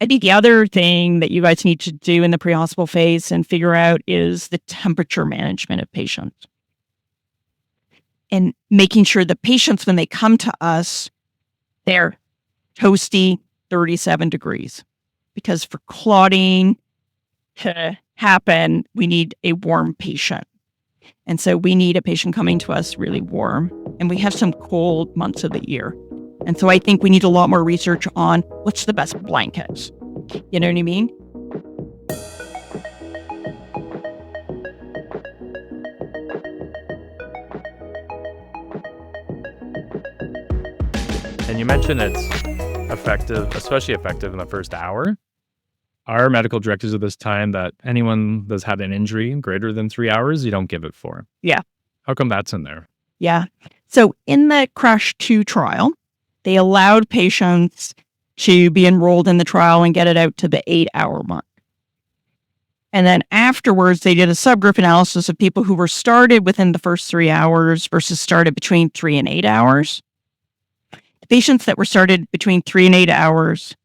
I think the other thing that you guys need to do in the pre-hospital phase and figure out is the temperature management of patients. And making sure the patients, when they come to us, they're toasty 37 degrees. Because for clotting to happen, we need a warm patient. And so we need a patient coming to us really warm. And we have some cold months of the year. And so I think we need a lot more research on what's the best blankets. You know what I mean? And you mentioned it's effective, especially effective in the first hour. Our medical directives at this time that anyone that's had an injury greater than 3 hours, you don't give it for. Yeah. How come that's in there? Yeah. So in the CRASH 2 trial, they allowed patients to be enrolled in the trial and get it out to the 8-hour mark. And then afterwards, they did a subgroup analysis of people who were started within the first 3 hours versus started between 3 and 8 hours. The patients that were started between 3 and 8 hours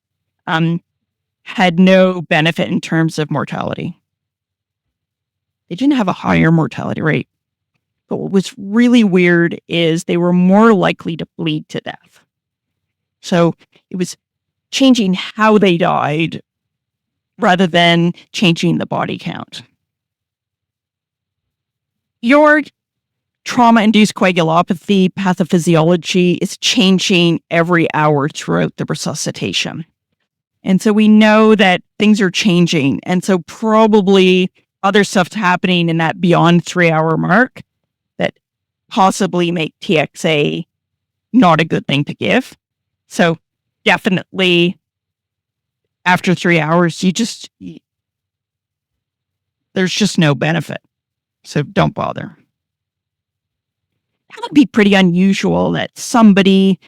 had no benefit in terms of mortality. They didn't have a higher mortality rate. But what was really weird is they were more likely to bleed to death. So it was changing how they died rather than changing the body count. Your trauma-induced coagulopathy pathophysiology is changing every hour throughout the resuscitation. And so we know that things are changing. And so probably other stuff's happening in that beyond 3-hour mark that possibly make TXA not a good thing to give. So definitely after 3 hours, there's just no benefit. So don't bother. That would be pretty unusual that somebody,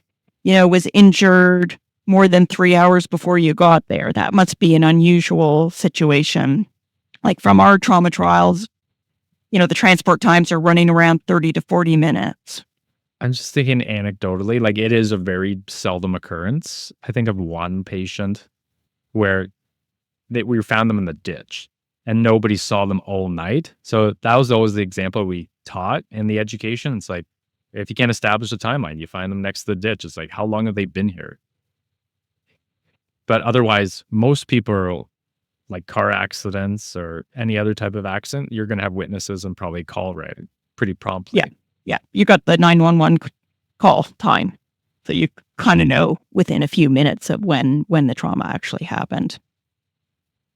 was injured more than 3 hours before you got there. That must be an unusual situation. Like from our trauma trials, the transport times are running around 30 to 40 minutes. I'm just thinking anecdotally, like it is a very seldom occurrence. I think of one patient where we found them in the ditch and nobody saw them all night. So that was always the example we taught in the education. It's like, if you can't establish a timeline, you find them next to the ditch. It's like, how long have they been here? But otherwise, most people are like car accidents or any other type of accident, you're going to have witnesses and probably call right pretty promptly. Yeah. You got the 911 call time. So you kind of know within a few minutes of when the trauma actually happened.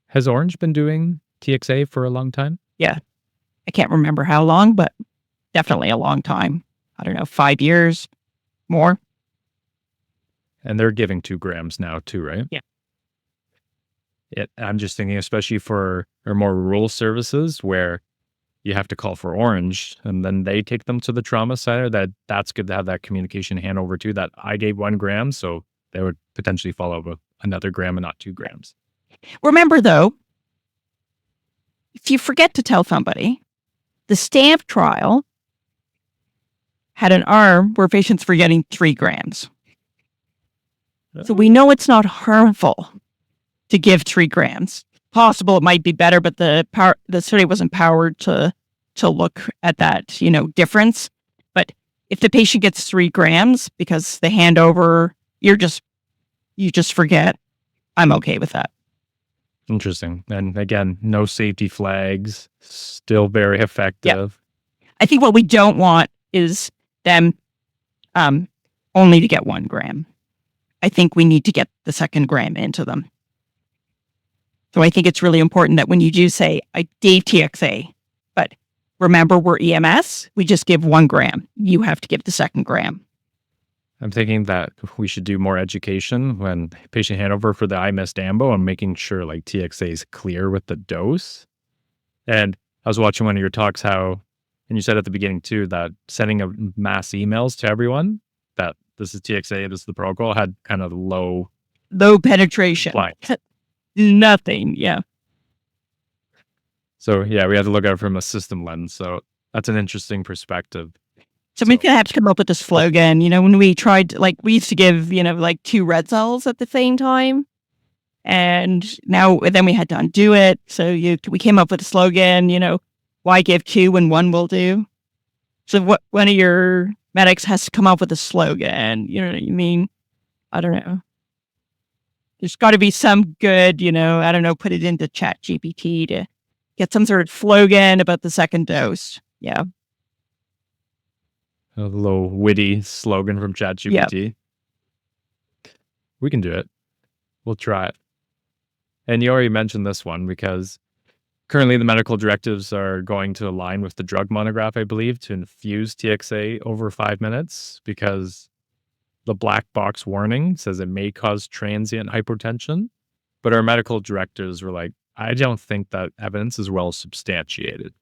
Has Orange been doing TXA for a long time? Yeah. I can't remember how long, but definitely a long time. I don't know, 5 years, more. And they're giving 2 grams now too, right? Yeah. I'm just thinking, especially for our more rural services where you have to call for Orange and then they take them to the trauma center, that's good to have that communication handover too, that I gave 1 gram, so they would potentially follow with another gram and not 2 grams. Remember though, if you forget to tell somebody, the STAMP trial had an arm where patients were getting 3 grams. So we know it's not harmful to give 3 grams. Possible it might be better, but the study wasn't powered to look at that, difference. But if the patient gets 3 grams because the handover, you just forget, I'm okay with that. Interesting. And again, no safety flags, still very effective. Yep. I think what we don't want is them only to get 1 gram. I think we need to get the 2nd gram into them. So I think it's really important that when you do say, I gave TXA, but remember we're EMS, we just give 1 gram. You have to give the 2nd gram. I'm thinking that we should do more education when patient handover for the I missed ambo and making sure like TXA is clear with the dose. And I was watching one of your talks and you said at the beginning too, that sending a mass emails to everyone that this is TXA, this is the protocol, had kind of low penetration. Compliance. Nothing. Yeah. So yeah, we had to look at it from a system lens. So that's an interesting perspective. Somebody's going to have to come up with a slogan. When we tried, we used to give, 2 red cells at the same time. And then we had to undo it. So we came up with a slogan, why give two when one will do? So one of your medics has to come up with a slogan. You know what I mean? I don't know. There's got to be some good, I don't know, put it into Chat GPT to get some sort of slogan about the second dose. Yeah. A little witty slogan from ChatGPT. Yep. We can do it. We'll try it. And you already mentioned this one because currently the medical directives are going to align with the drug monograph, I believe, to infuse TXA over 5 minutes because the black box warning says it may cause transient hypotension. But our medical directors were like, I don't think that evidence is well substantiated.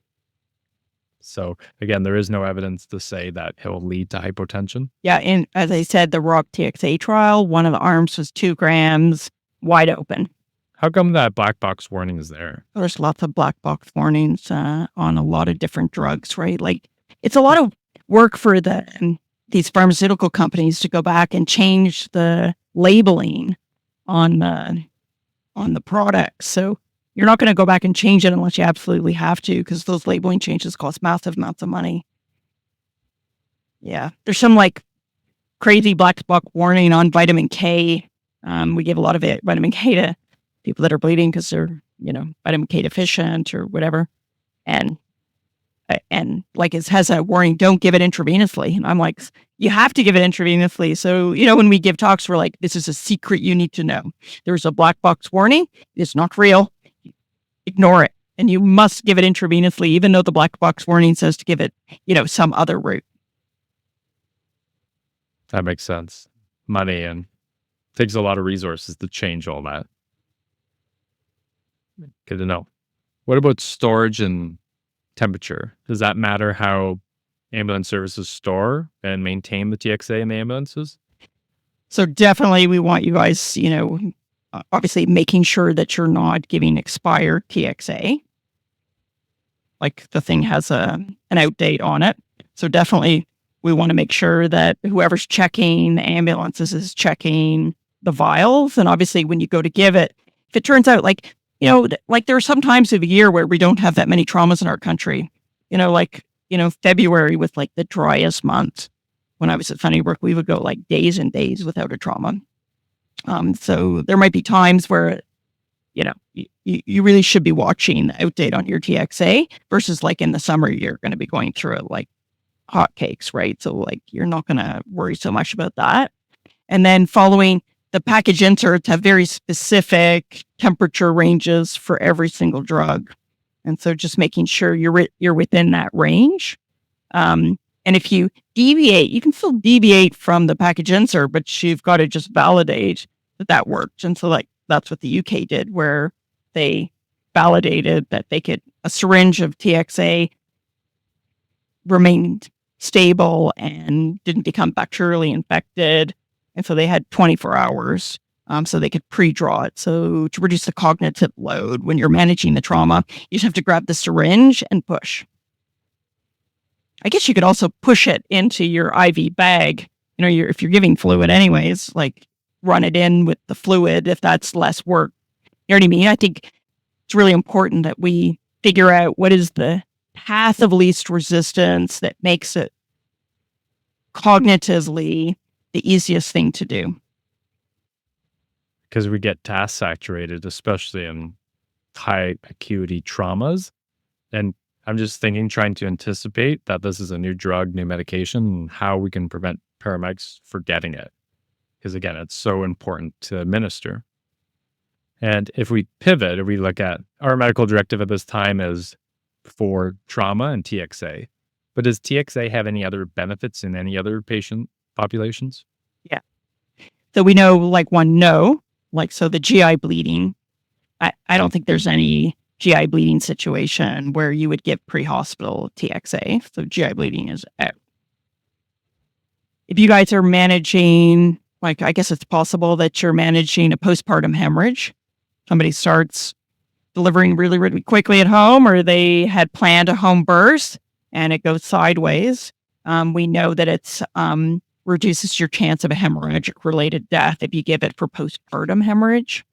So again, there is no evidence to say that it will lead to hypotension. Yeah. And as I said, the Rock TXA trial, one of the arms was 2 grams wide open. How come that black box warning is there? There's lots of black box warnings on a lot of different drugs, right? Like it's a lot of work for these pharmaceutical companies to go back and change the labeling on the products. So you're not going to go back and change it unless you absolutely have to, because those labeling changes cost massive amounts of money. Yeah. There's some like crazy black box warning on vitamin K. We give a lot of vitamin K to people that are bleeding because they're, vitamin K deficient or whatever. And like it has a warning, don't give it intravenously. And I'm like, you have to give it intravenously. So, when we give talks, we're like, this is a secret you need to know. There's a black box warning. It's not real. Ignore it. And you must give it intravenously, even though the black box warning says to give it, some other route. That makes sense. Money and takes a lot of resources to change all that. Good to know. What about storage and temperature? Does that matter how ambulance services store and maintain the TXA in the ambulances? So definitely we want you guys, obviously making sure that you're not giving expired TXA. Like the thing has an out date on it. So definitely we want to make sure that whoever's checking the ambulances is checking the vials. And obviously when you go to give it, if it turns out like there are some times of the year where we don't have that many traumas in our country, February was like the driest month. When I was at Sunnybrook, we would go like days and days without a trauma. So there might be times where, you really should be watching the outdate on your TXA versus like in the summer, you're going to be going through it like hotcakes, right? So like, you're not going to worry so much about that. And then following the package inserts have very specific temperature ranges for every single drug. And so just making sure you're within that range. And if you deviate, you can still deviate from the package insert, but you've got to just validate that worked. And so like, that's what the UK did, where they validated that a syringe of TXA remained stable and didn't become bacterially infected. And so they had 24 hours so they could pre-draw it. So to reduce the cognitive load when you're managing the trauma, you just have to grab the syringe and push. I guess you could also push it into your IV bag. If you're giving fluid anyways, like run it in with the fluid if that's less work. You know what I mean? I think it's really important that we figure out what is the path of least resistance that makes it cognitively the easiest thing to do. Because we get task saturated, especially in high acuity traumas. And I'm just trying to anticipate that this is a new drug, new medication, and how we can prevent paramedics forgetting it. Because again, it's so important to administer. And if we pivot, if we look at our medical directive at this time is for trauma and TXA. But does TXA have any other benefits in any other patient populations? Yeah. So we know so the GI bleeding, I don't think there's any GI bleeding situation where you would give pre-hospital TXA. So GI bleeding is out. If you guys are managing, I guess it's possible that you're managing a postpartum hemorrhage. Somebody starts delivering really, really quickly at home, or they had planned a home birth and it goes sideways. We know that it's reduces your chance of a hemorrhagic related death if you give it for postpartum hemorrhage.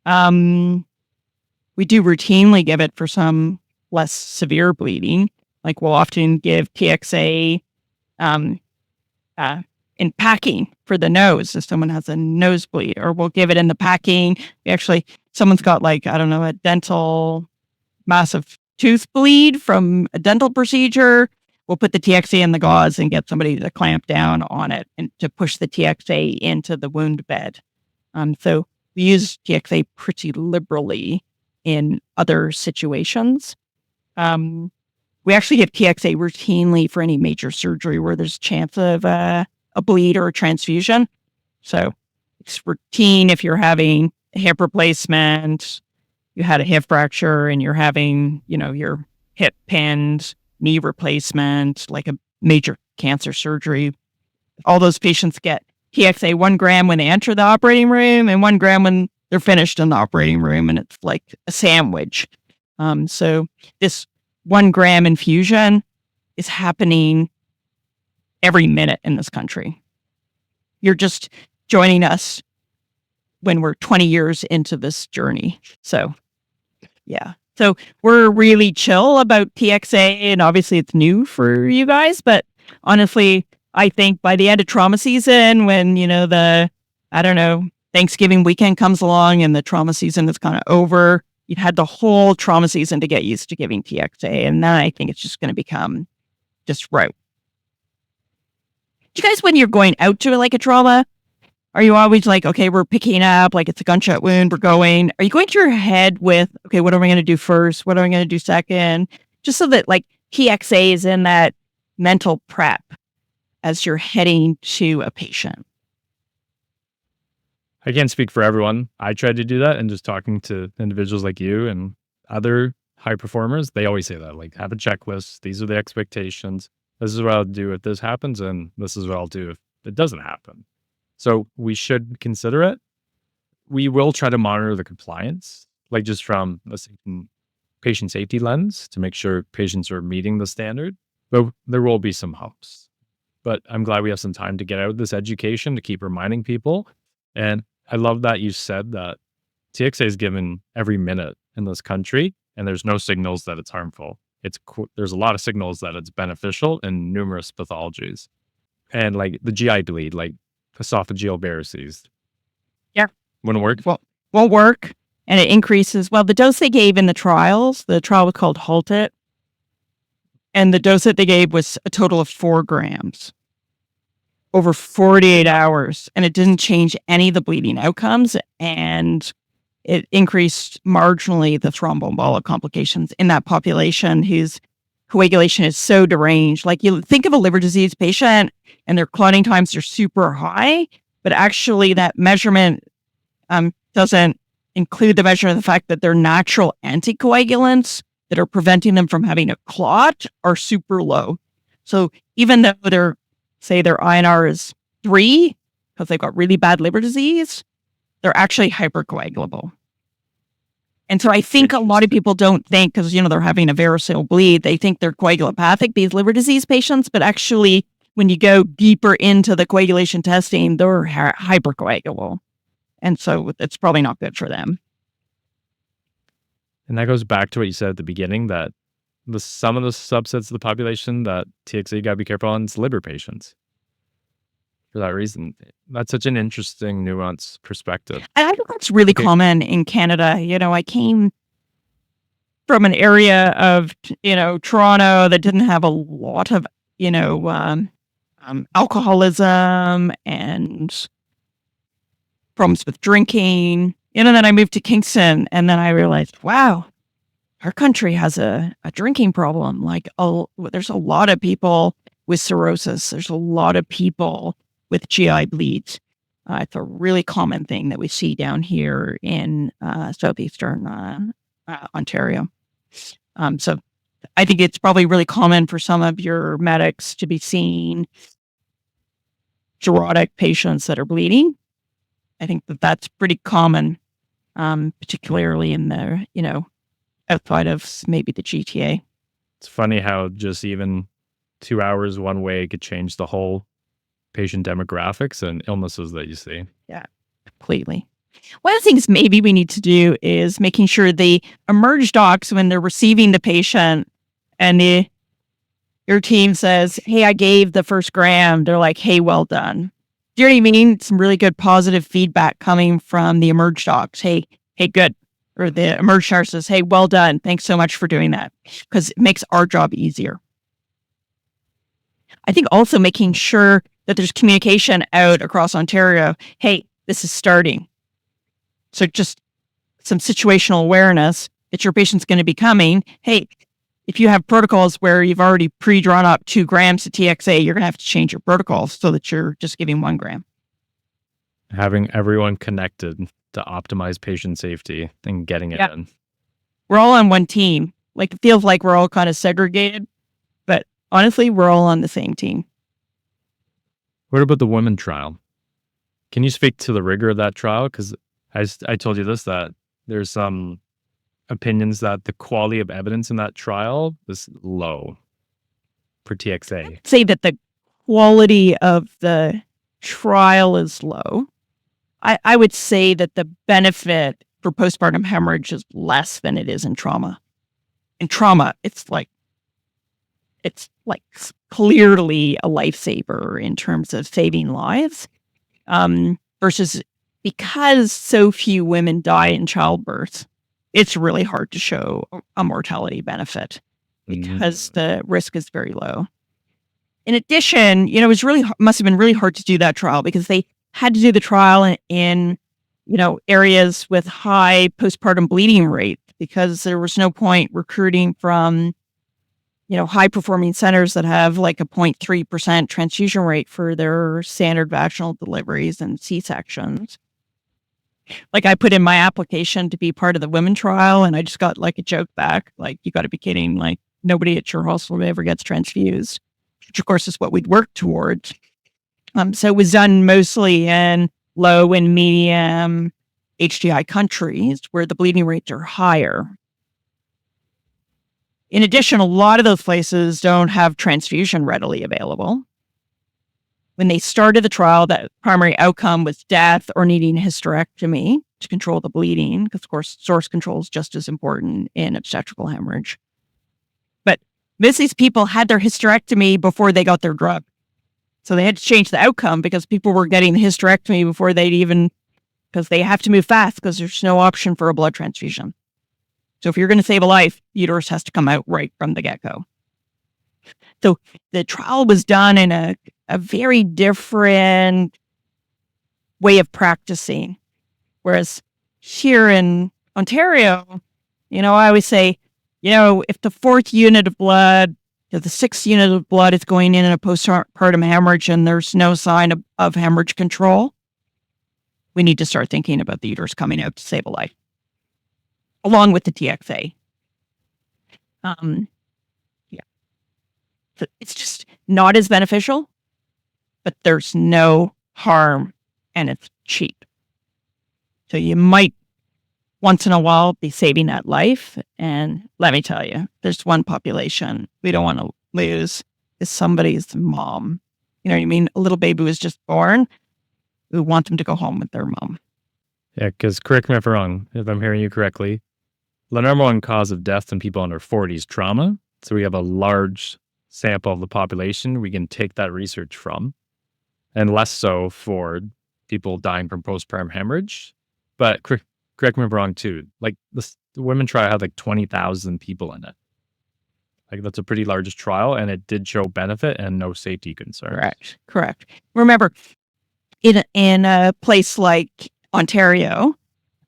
We do routinely give it for some less severe bleeding. Like we'll often give TXA in packing for the nose if someone has a nosebleed, or we'll give it in the packing. Someone's got like, I don't know, a dental massive tooth bleed from a dental procedure. We'll put the TXA in the gauze and get somebody to clamp down on it and to push the TXA into the wound bed. So we use TXA pretty liberally in other situations. We actually give TXA routinely for any major surgery where there's a chance of a bleed or a transfusion. So it's routine if you're having a hip replacement, you had a hip fracture, and you're having, your hip pinned, knee replacement, like a major cancer surgery. All those patients get TXA 1 gram when they enter the operating room and 1 gram when they're finished in the operating room, and it's like a sandwich. So this 1 gram infusion is happening every minute in this country. You're just joining us when we're 20 years into this journey. So, yeah. So we're really chill about TXA, and obviously it's new for you guys, but honestly, I think by the end of trauma season, when, Thanksgiving weekend comes along and the trauma season is kind of over, you've had the whole trauma season to get used to giving TXA. And then I think it's just going to become just rote. Do you guys, when you're going out to like a trauma, are you always like, okay, we're picking up, like it's a gunshot wound, we're going? Are you going to your head with, okay, what am I going to do first? What am I going to do second? Just so that like TXA is in that mental prep as you're heading to a patient. I can't speak for everyone. I tried to do that, and just talking to individuals like you and other high performers, they always say that, like, have a checklist. These are the expectations. This is what I'll do if this happens, and this is what I'll do if it doesn't happen. So we should consider it. We will try to monitor the compliance, like just from a patient safety lens to make sure patients are meeting the standard, but there will be some humps. But I'm glad we have some time to get out this education to keep reminding people. And I love that you said that TXA is given every minute in this country, and there's no signals that it's harmful. There's a lot of signals that it's beneficial in numerous pathologies, and like the GI bleed, like esophageal varices. Yeah, wouldn't work. Won't work, and it increases. Well, the dose they gave in the trial was called Halt It, and the dose that they gave was a total of 4 grams over 48 hours, and it didn't change any of the bleeding outcomes, and it increased marginally the thromboembolic complications in that population whose coagulation is so deranged. Like, you think of a liver disease patient and their clotting times are super high, but actually that measurement doesn't include the measure of the fact that their natural anticoagulants that are preventing them from having a clot are super low. So even though their INR is 3 because they've got really bad liver disease, they're actually hypercoagulable. And so I think a lot of people don't think, because, they're having a variceal bleed, they think they're coagulopathic, these liver disease patients, but actually when you go deeper into the coagulation testing, they're hypercoagulable. And so it's probably not good for them. And that goes back to what you said at the beginning, that some of the subsets of the population that TXA you gotta be careful on is liver patients. For that reason, that's such an interesting, nuanced perspective. And I think that's really common in Canada. I came from an area of, Toronto that didn't have a lot of, alcoholism and problems with drinking. And then I moved to Kingston, and then I realized, wow, our country has a drinking problem. Like, there's a lot of people with cirrhosis. There's a lot of people with GI bleeds. It's a really common thing that we see down here in southeastern Ontario. So I think it's probably really common for some of your medics to be seeing cirrhotic patients that are bleeding. I think that's pretty common, particularly in the, outside of maybe the GTA. It's funny how just even 2 hours one way could change the whole patient demographics and illnesses that you see. Yeah, completely. One of the things maybe we need to do is making sure the emerge docs, when they're receiving the patient and your team says, hey, I gave the first gram, they're like, hey, well done. Do you know what I mean? Some really good positive feedback coming from the emerge docs. Hey, good. Or the emerge nurse says, hey, well done. Thanks so much for doing that. Because it makes our job easier. I think also making sure that there's communication out across Ontario. Hey, this is starting. So just some situational awareness that your patient's going to be coming. Hey, if you have protocols where you've already pre-drawn up 2 grams of TXA, you're going to have to change your protocols so that you're just giving 1 gram. Having everyone connected to optimize patient safety and getting it in. We're all on one team. Like, it feels like we're all kind of segregated, but honestly, we're all on the same team. What about the women trial? Can you speak to the rigor of that trial? Because I told you this, that there's some opinions that the quality of evidence in that trial was low for TXA. I'd say that the quality of the trial is low. I would say that the benefit for postpartum hemorrhage is less than it is in trauma. In trauma, it's like clearly a lifesaver in terms of saving lives, versus because so few women die in childbirth, it's really hard to show a mortality benefit because the risk is very low. In addition, it was must have been really hard to do that trial because they had to do the trial in areas with high postpartum bleeding rate because there was no point recruiting from high performing centers that have like a 0.3% transfusion rate for their standard vaginal deliveries and C-sections. Like, I put in my application to be part of the women trial and I just got like a joke back. Like, you got to be kidding. Like, nobody at your hospital ever gets transfused, which of course is what we'd work towards. So it was done mostly in low and medium HDI countries where the bleeding rates are higher. In addition, a lot of those places don't have transfusion readily available. When they started the trial, that primary outcome was death or needing hysterectomy to control the bleeding, because of course, source control is just as important in obstetrical hemorrhage. But most of these people had their hysterectomy before they got their drug. So they had to change the outcome because people were getting the hysterectomy before because they have to move fast because there's no option for a blood transfusion. So if you're going to save a life, uterus has to come out right from the get-go. So the trial was done in a very different way of practicing. Whereas here in Ontario, I always say, if the 4th unit of blood, the 6th unit of blood is going in a postpartum hemorrhage and there's no sign of hemorrhage control, we need to start thinking about the uterus coming out to save a life, along with the TXA. So it's just not as beneficial, but there's no harm and it's cheap. So you might once in a while be saving that life. And let me tell you, there's one population we don't want to lose is somebody's mom. You know what I mean? A little baby was just born. We want them to go home with their mom. Yeah, because correct me if I'm wrong, if I'm hearing you correctly, the number one cause of death in people under 40 is trauma. So we have a large sample of the population we can take that research from, and less so for people dying from postpartum hemorrhage. But correct me if I'm wrong too. Like the women trial had like 20,000 people in it. Like that's a pretty large trial, and it did show benefit and no safety concerns. Correct. Remember, in a place like Ontario,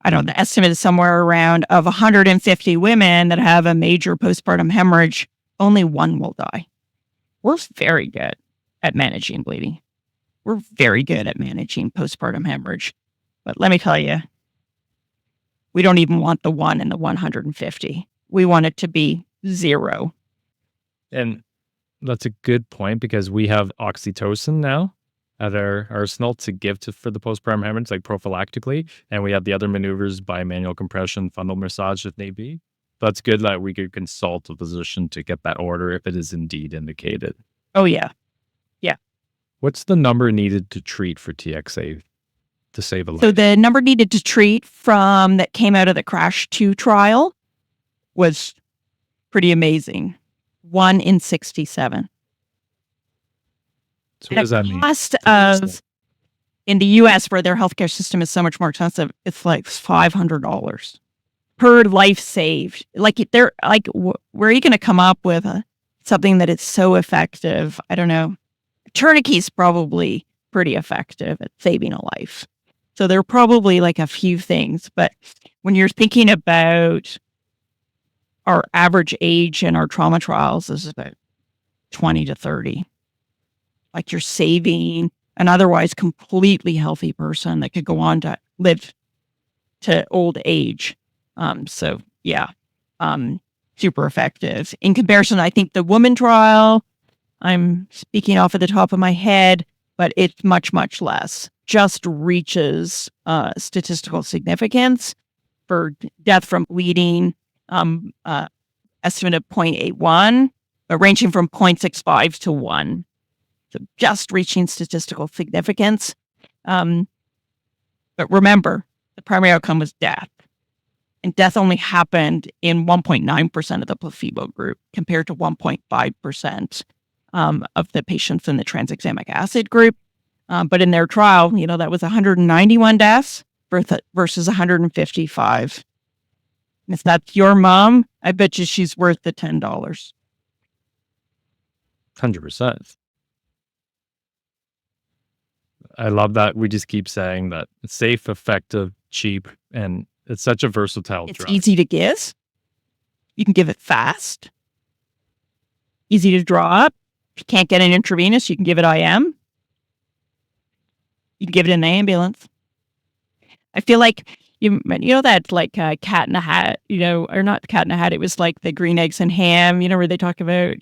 I don't know, the estimate is somewhere around of 150 women that have a major postpartum hemorrhage, only 1 will die. We're very good at managing bleeding. We're very good at managing postpartum hemorrhage. But let me tell you, we don't even want the 1 in the 150. We want it to be 0. And that's a good point because we have oxytocin now at our arsenal to give for the postpartum hemorrhage, like prophylactically. And we have the other maneuvers by manual compression, fundal massage if need be. That's good that we could consult a physician to get that order if it is indeed indicated. Oh, yeah. Yeah. What's the number needed to treat for TXA? to save a life? So the number needed to treat that came out of the CRASH 2 trial was pretty amazing. 1 in 67. So what does that The mean? cost of, in the US, where their healthcare system is so much more expensive, it's like $500 per life saved. Like where are you going to come up with something that is so effective? I don't know. Tourniquet's probably pretty effective at saving a life. So there are probably like a few things, but when you're thinking about our average age in our trauma trials is about 20 to 30. Like you're saving an otherwise completely healthy person that could go on to live to old age. So yeah, super effective. In comparison, I think the woman trial, I'm speaking off of the top of my head, but it's much, much less. Just reaches statistical significance for death from bleeding, estimate of 0.81, but ranging from 0.65 to 1. So just reaching statistical significance. But remember, the primary outcome was death. And death only happened in 1.9% of the placebo group compared to 1.5% of the patients in the tranexamic acid group. But in their trial, that was 191 deaths versus 155. And if that's your mom, I bet you she's worth the $10. 100%. I love that we just keep saying that it's safe, effective, cheap, and it's such a versatile It's drug. easy to give. You can give it fast. Easy to draw up. If you can't get an intravenous, you can give it IM. You can give it in the ambulance. I feel like that like cat in a hat, or not cat in a hat. It was like the green eggs and ham, where they talk about,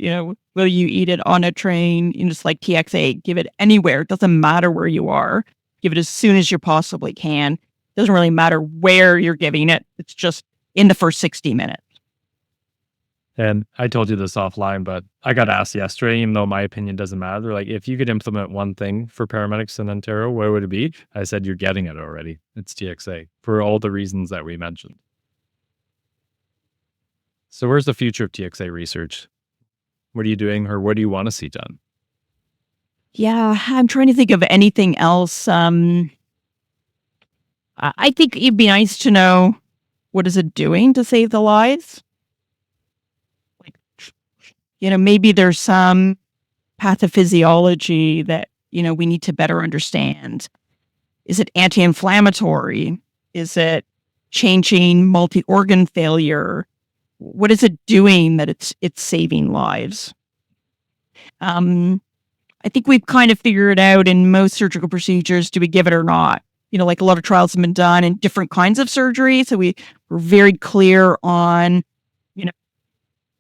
will you eat it on a train? Just like TXA, give it anywhere. It doesn't matter where you are. Give it as soon as you possibly can. It doesn't really matter where you're giving it. It's just in the first 60 minutes. And I told you this offline, but I got asked yesterday, even though my opinion doesn't matter, they're like, if you could implement one thing for paramedics in Ontario, where would it be? I said, you're getting it already. It's TXA for all the reasons that we mentioned. So where's the future of TXA research? What are you doing, or what do you want to see done? Yeah, I'm trying to think of anything else. I think it'd be nice to know, what is it doing to save the lives? Maybe there's some pathophysiology that, we need to better understand. Is it anti-inflammatory? Is it changing multi-organ failure? What is it doing that it's saving lives? I think we've kind of figured out in most surgical procedures, do we give it or not? Like a lot of trials have been done in different kinds of surgery. So we're very clear on,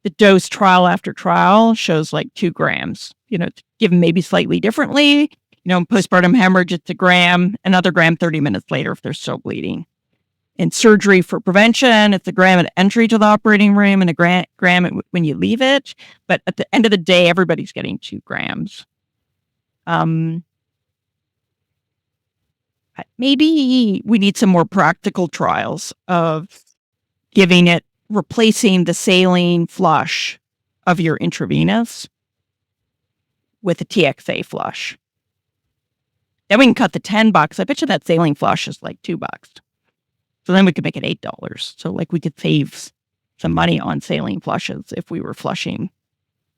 the dose trial after trial shows like 2 grams, given maybe slightly differently. In postpartum hemorrhage, it's 1 gram, another gram 30 minutes later if they're still bleeding. In surgery for prevention, it's 1 gram at entry to the operating room and 1 gram when you leave it. But at the end of the day, everybody's getting 2 grams. Maybe we need some more practical trials of giving it, replacing the saline flush of your intravenous with a TXA flush. Then we can cut the $10. I bet you that saline flush is like $2. So then we could make it $8. So like we could save some money on saline flushes if we were flushing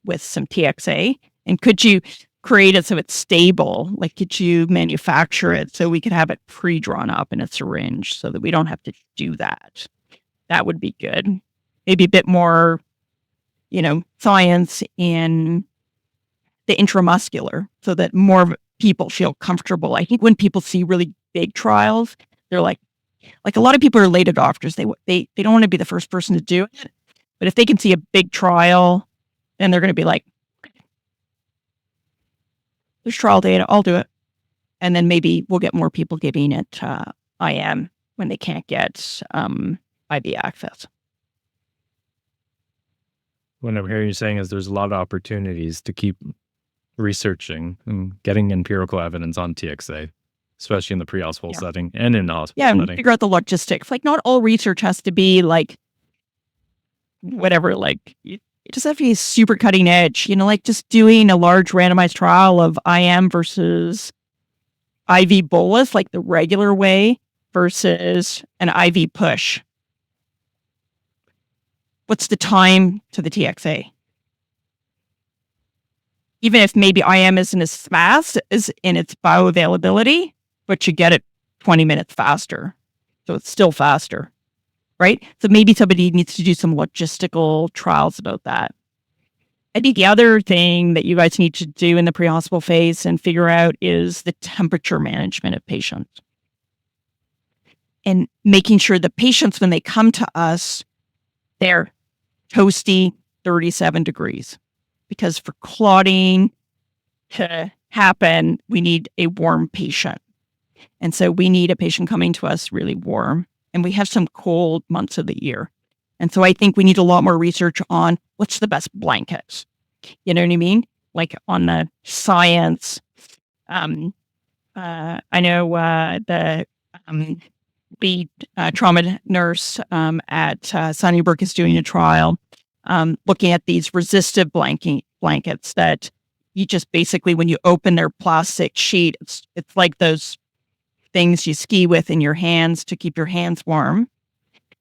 with some TXA. And could you create it so it's stable? Like, could you manufacture it so we could have it pre-drawn up in a syringe so that we don't have to do that? That would be good. Maybe a bit more, science in the intramuscular so that more people feel comfortable. I think when people see really big trials, they're like a lot of people are late adopters. They don't want to be the first person to do it. But if they can see a big trial, then they're going to be like, there's trial data, I'll do it. And then maybe we'll get more people giving it IM when they can't get IV access. What I'm hearing you saying is there's a lot of opportunities to keep researching and getting empirical evidence on TXA. especially in the pre-hospital Yeah. setting and in the hospital Yeah, and setting. figure out the logistics. Like, not all research has to be like whatever, like you just have to be super cutting edge, like just doing a large randomized trial of IM versus IV bolus, like the regular way versus an IV push. What's the time to the TXA? Even if maybe IM isn't as fast as in its bioavailability, but you get it 20 minutes faster. So it's still faster, right? So maybe somebody needs to do some logistical trials about that. I think the other thing that you guys need to do in the pre-hospital phase and figure out is the temperature management of patients. And making sure the patients, when they come to us, they're toasty 37 degrees. Because for clotting to happen, we need a warm patient. And so we need a patient coming to us really warm. And we have some cold months of the year. And so I think we need a lot more research on what's the best blankets. You know what I mean? Like on the science. I know the lead trauma nurse at Sunnybrook is doing a trial looking at these resistive blankets that you just basically, when you open their plastic sheet, it's like those things you ski with in your hands to keep your hands warm.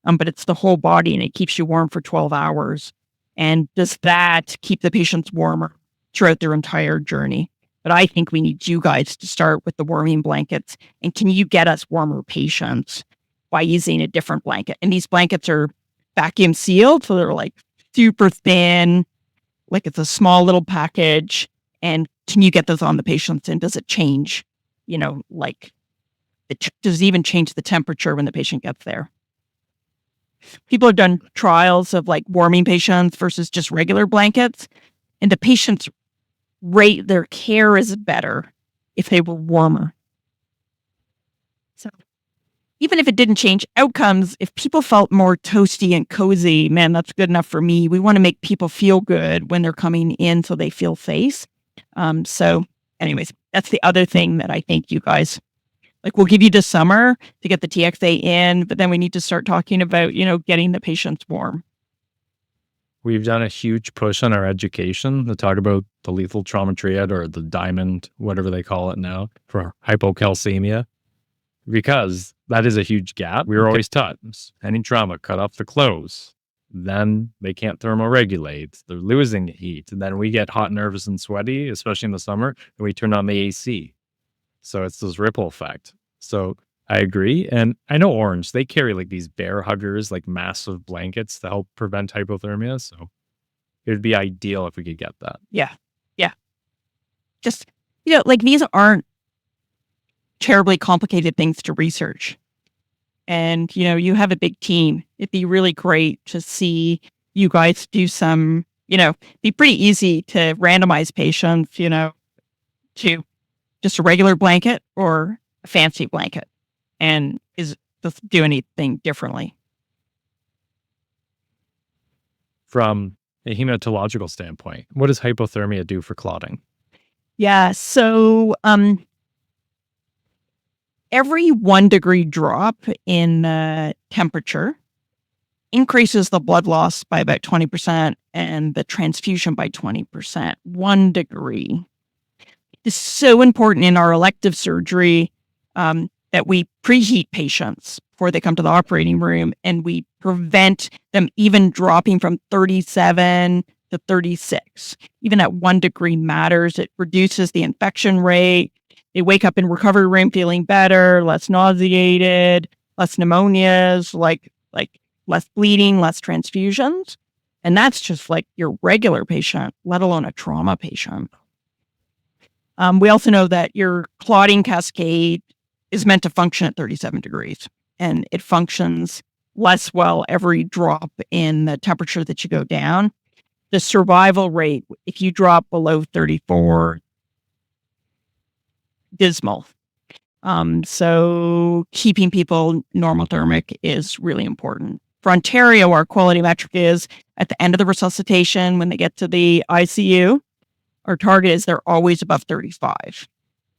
But it's the whole body and it keeps you warm for 12 hours. And does that keep the patients warmer throughout their entire journey? But I think we need you guys to start with the warming blankets. And can you get us warmer patients by using a different blanket? And these blankets are vacuum sealed. So they're like super thin, like it's a small little package. And can you get those on the patients? And does it change, like, does it even change the temperature when the patient gets there? People have done trials of like warming patients versus just regular blankets, and the patients rate their care is better if they were warmer. So even if it didn't change outcomes, if people felt more toasty and cozy, man, that's good enough for me. We want to make people feel good when they're coming in so they feel safe. So anyways, that's the other thing that I think you guys, like, we'll give you the summer to get the TXA in, but then we need to start talking about, getting the patients warm. We've done a huge push on our education to talk about the lethal trauma triad, or the diamond, whatever they call it now, for hypocalcemia, because that is a huge gap. We were always taught, any trauma, cut off the clothes. Then they can't thermoregulate. They're losing heat. And then we get hot, nervous, and sweaty, especially in the summer, and we turn on the AC. So it's this ripple effect. So I agree. And I know Orange, they carry like these bear huggers, like massive blankets to help prevent hypothermia. So it would be ideal if we could get that. Yeah. Yeah. Just, like, these aren't terribly complicated things to research. And, you have a big team. It'd be really great to see you guys do some, be pretty easy to randomize patients, to just a regular blanket or a fancy blanket, and just do anything differently. From a hematological standpoint, what does hypothermia do for clotting? Yeah. So every 1 degree drop in temperature increases the blood loss by about 20% and the transfusion by 20%. 1 degree. It's so important in our elective surgery that we preheat patients before they come to the operating room, and we prevent them even dropping from 37 to 36. Even at 1 degree matters. It reduces the infection rate. They wake up in recovery room feeling better, less nauseated, less pneumonias, like less bleeding, less transfusions. And that's just like your regular patient, let alone a trauma patient. We also know that your clotting cascade is meant to function at 37 degrees, and it functions less well every drop in the temperature that you go down. The survival rate, if you drop below 34, dismal. So keeping people normothermic is really important. For Ontario, our quality metric is at the end of the resuscitation, when they get to the ICU, our target is they're always above 35.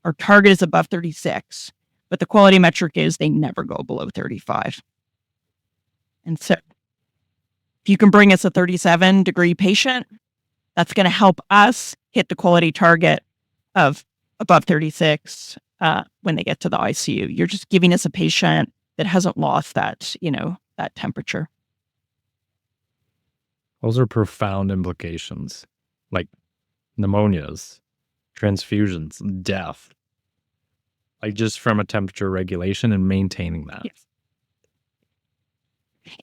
Our target is above 36. but the quality metric is they never go below 35. And so if you can bring us a 37-degree patient, that's going to help us hit the quality target of above 36 when they get to the ICU. You're just giving us a patient that hasn't lost that, that temperature. Those are profound implications, like pneumonias, transfusions, death, like just from a temperature regulation and maintaining that. Yes.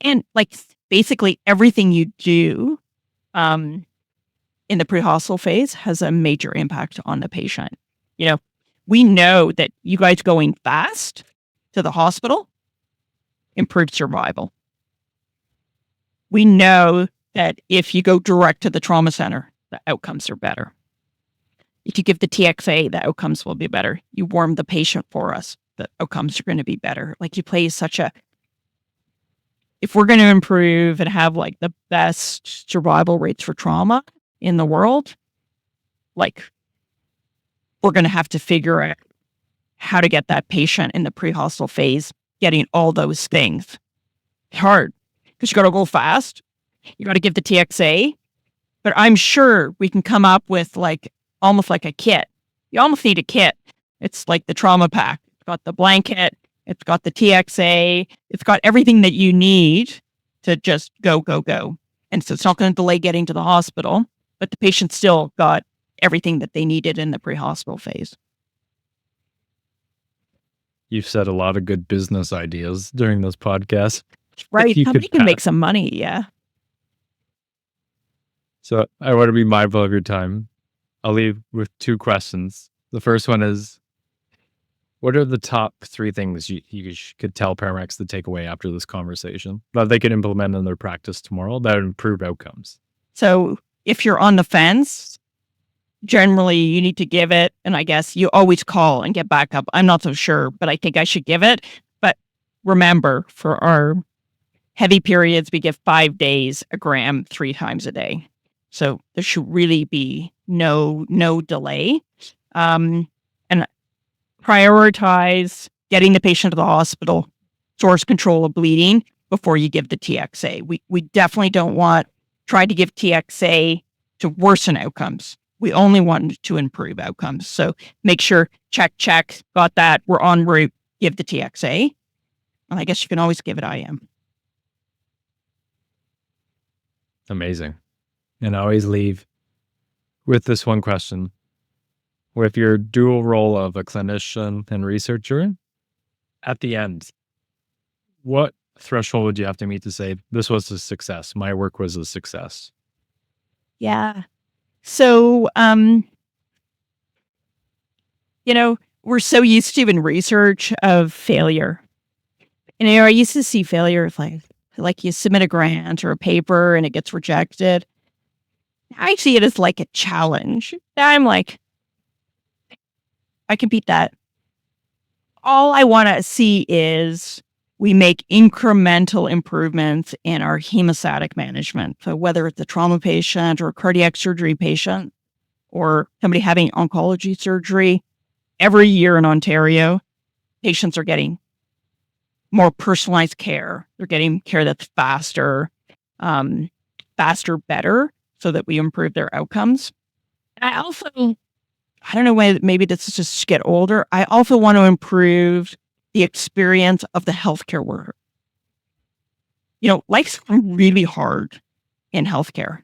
And like basically everything you do in the prehospital phase has a major impact on the patient. We know that you guys going fast to the hospital improves survival. We know that if you go direct to the trauma center, the outcomes are better. If you give the TXA, the outcomes will be better. You warm the patient for us, the outcomes are going to be better. Like you play if we're going to improve and have like the best survival rates for trauma in the world, like we're going to have to figure out how to get that patient in the prehospital phase, getting all those things. It's hard because you got to go fast. You got to give the TXA, but I'm sure we can come up with almost like a kit. You almost need a kit. It's like the trauma pack. It's got the blanket. It's got the TXA. It's got everything that you need to just go, go, go. And so it's not going to delay getting to the hospital, but the patient still got everything that they needed in the pre-hospital phase. You've said a lot of good business ideas during this podcast. Right. Somebody can make some money. Yeah. So I want to be mindful of your time. I'll leave with 2 questions. The first one is, what are the top 3 things you could tell paramedics to take away after this conversation that they can implement in their practice tomorrow that would improve outcomes? So if you're on the fence, generally you need to give it. And I guess you always call and get back up. I'm not so sure, but I think I should give it. But remember, for our heavy periods, we give 5 days, a gram 3 times a day. So there should really be no delay. And prioritize getting the patient to the hospital, source control of bleeding before you give the TXA. We definitely don't try to give TXA to worsen outcomes. We only want to improve outcomes. So make sure, check, got that. We're en route, give the TXA. And I guess you can always give it IM. Amazing. And I always leave with this one question. With your dual role of a clinician and researcher, at the end, what threshold would you have to meet to say, this was a success, my work was a success? Yeah. So, we're so used to in research of failure. And, I used to see failure like you submit a grant or a paper and it gets rejected. I see it as like a challenge. I'm like, I can beat that. All I want to see is we make incremental improvements in our hemostatic management. So whether it's a trauma patient or a cardiac surgery patient or somebody having oncology surgery, every year in Ontario, patients are getting more personalized care. They're getting care that's faster, better, so that we improve their outcomes. I also, I don't know, maybe this is just get older. I also want to improve the experience of the healthcare worker. Life's really hard in healthcare.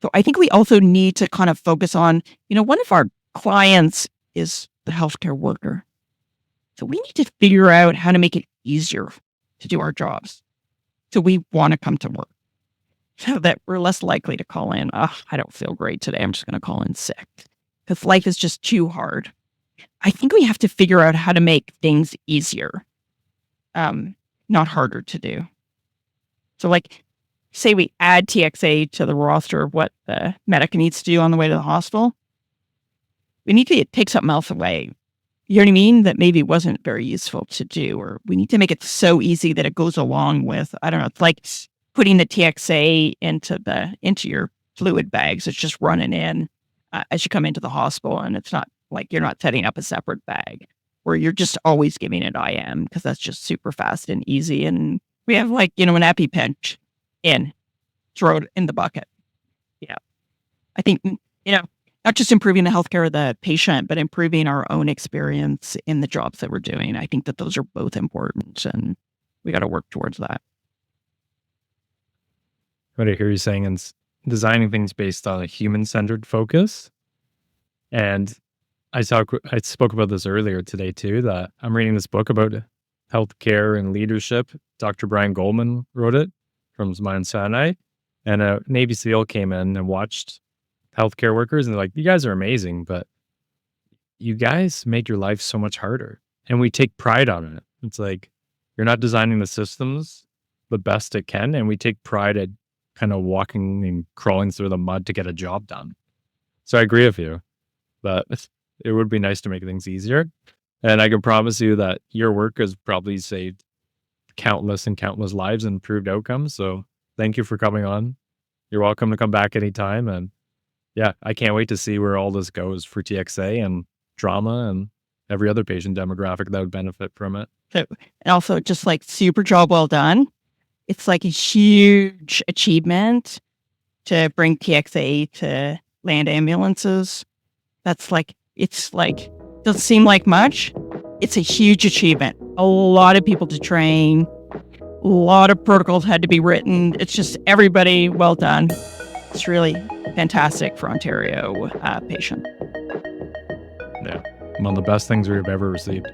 So I think we also need to kind of focus on, one of our clients is the healthcare worker. So we need to figure out how to make it easier to do our jobs. So we want to come to work so that we're less likely to call in, I don't feel great today, I'm just going to call in sick. Because life is just too hard. I think we have to figure out how to make things easier, not harder to do. So say we add TXA to the roster of what the medic needs to do on the way to the hospital. We need to take something else away. You know what I mean? That maybe wasn't very useful to do, or we need to make it so easy that it goes along with, I don't know, it's like putting the TXA into your fluid bags. It's just running in as you come into the hospital, and it's not like you're not setting up a separate bag. where you're just always giving it IM because that's just super fast and easy. And we have like, an EpiPen throw it in the bucket. Yeah. I think, not just improving the healthcare of the patient, but improving our own experience in the jobs that we're doing. I think that those are both important and we got to work towards that. What I hear you saying is designing things based on a human-centered focus. And I spoke about this earlier today too, that I'm reading this book about healthcare and leadership. Dr. Brian Goldman wrote it from Mount Sinai. And a Navy SEAL came in and watched healthcare workers and they're like, you guys are amazing, but you guys make your life so much harder. And we take pride on it. It's like, you're not designing the systems the best it can. And we take pride at kind of walking and crawling through the mud to get a job done. So I agree with you, but it would be nice to make things easier. And I can promise you that your work has probably saved countless and countless lives and improved outcomes. So thank you for coming on. You're welcome to come back anytime. And yeah, I can't wait to see where all this goes for TXA and trauma and every other patient demographic that would benefit from it. So, and also just like super job well done. It's like a huge achievement to bring TXA to land ambulances. That's like, doesn't seem like much. It's a huge achievement. A lot of people to train. A lot of protocols had to be written. It's just everybody well done. It's really fantastic for Ontario patient. Yeah, one of the best things we've ever received.